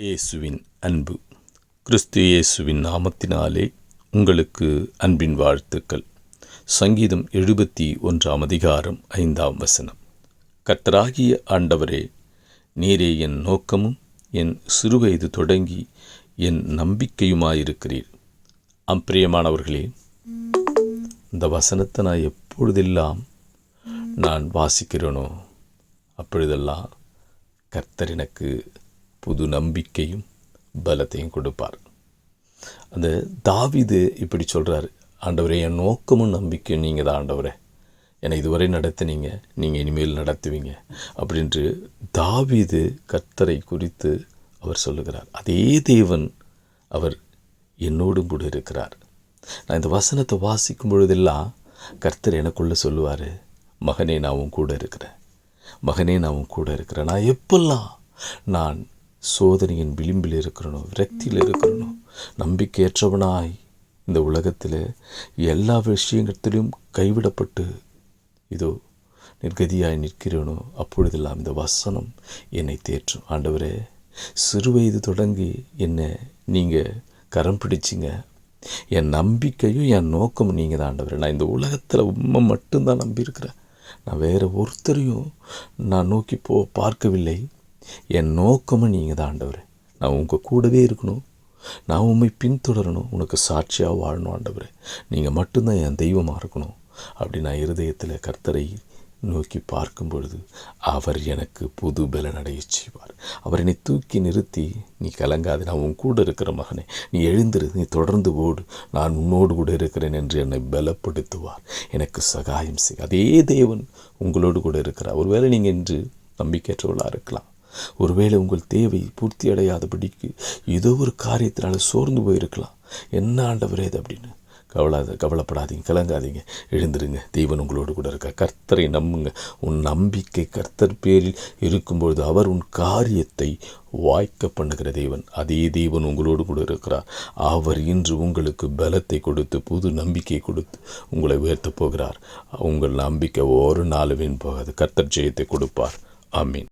இயேசுவின் அன்பு. கிறிஸ்து இயேசுவின் நாமத்தினாலே உங்களுக்கு அன்பின் வாழ்த்துக்கள். சங்கீதம் 71 அதிகாரம் 5 கர்த்தராகிய ஆண்டவரே, நீரே என் நோக்கமும் என் சிறுவயது தொடங்கி என் நம்பிக்கையுமாயிருக்கிறீர். அம்பிரியமானவர்களே, இந்த வசனத்தை நான் எப்பொழுதெல்லாம் நான் வாசிக்கிறேனோ அப்பொழுதெல்லாம் கர்த்தர் எனக்கு புது நம்பிக்கையும் பலத்தையும் கொடுப்பார். அந்த தாவீது இப்படி சொல்கிறார், ஆண்டவரே, என் நோக்கமும் நம்பிக்கையும் நீங்கள் தான் ஆண்டவரே, என்னை இதுவரை நடத்தினீங்க, நீங்கள் இனிமேல் நடத்துவீங்க அப்படின்று தாவீது கர்த்தரை குறித்து அவர் சொல்லுகிறார். அதே தேவன் அவர் என்னோடும் கூட இருக்கிறார். நான் இந்த வசனத்தை வாசிக்கும் பொழுதெல்லாம் கர்த்தர் எனக்குள்ளே சொல்லுவார், மகனே, நான் உன் கூட இருக்கிறேன், மகனே, நான் உன் கூட இருக்கிறேன். நான் எப்பெல்லாம் நான் சோதனையின் விளிம்பில் இருக்கிறனோ, விரக்தியில் இருக்கிறனோ, நம்பிக்கையற்றவனாய் இந்த உலகத்தில் எல்லா விஷயத்திலும் கைவிடப்பட்டு இதோ நிர்கதியாய் நிற்கிறேனோ, அப்பொழுதெல்லாம் இந்த வசனம் என்னை தேற்றும். ஆண்டவரே, சிறுவயது தொடங்கி என்னை நீங்கள் கரம் பிடிச்சிங்க, என் நம்பிக்கையும் என் நோக்கமும் நீங்கள் தான் ஆண்டவரே. நான் இந்த உலகத்தில் உண்மை மட்டும்தான் நம்பியிருக்கிறேன், நான் வேறு ஒருத்தரையும் நான் நோக்கி பார்க்கவில்லை. என் நோக்கமும் நீங்கள் தான் ஆண்டவரே. நான் உங்கள் கூடவே இருக்கணும், நான் உண்மை பின்தொடரணும், உனக்கு சாட்சியாக வாழணும் ஆண்டவரே. நீங்கள் மட்டும்தான் என் தெய்வமாக இருக்கணும். அப்படி நான் இருதயத்தில் கர்த்தரை நோக்கி பார்க்கும் பொழுது அவர் எனக்கு புது பலன் அடைய செய்வார். அவர் என்னை தூக்கி நிறுத்தி, நீ கலங்காது, நான் உன் கூட இருக்கிற மகனே, நீ எழுந்திரு, நீ தொடர்ந்து ஓடு, நான் உன்னோடு கூட இருக்கிறேன் என்று என்னை பலப்படுத்துவார், எனக்கு சகாயம் செய். அதே தேவன் உங்களோடு கூட இருக்கிறார். ஒருவேளை நீங்கள் இன்று நம்பிக்கையற்றவர்களாக இருக்கலாம், ஒருவேளை உங்கள் தேவை பூர்த்தி அடையாதபடிக்கு ஏதோ ஒரு காரியத்தினால் சோர்ந்து போயிருக்கலாம். என்ன ஆண்டவரே இது அப்படின்னு கவலைப்படாதீங்க, கலங்காதீங்க, எழுந்துருங்க. தெய்வன் உங்களோடு கூட இருக்க. கர்த்தரை நம்புங்க. உன் நம்பிக்கை கர்த்தர் பேரில் இருக்கும்பொழுது அவர் உன் காரியத்தை வாய்க்க பண்ணுகிற தேவன். அதே தேவன் உங்களோடு கூட இருக்கிறார். அவர் இன்று உங்களுக்கு பலத்தை கொடுத்து புது நம்பிக்கை கொடுத்து உங்களை உயர்த்தப் போகிறார். உங்கள் நம்பிக்கை ஒரு நாள் வீண் போகாது. கர்த்தர் ஜெயத்தை கொடுப்பார். ஆமீன்.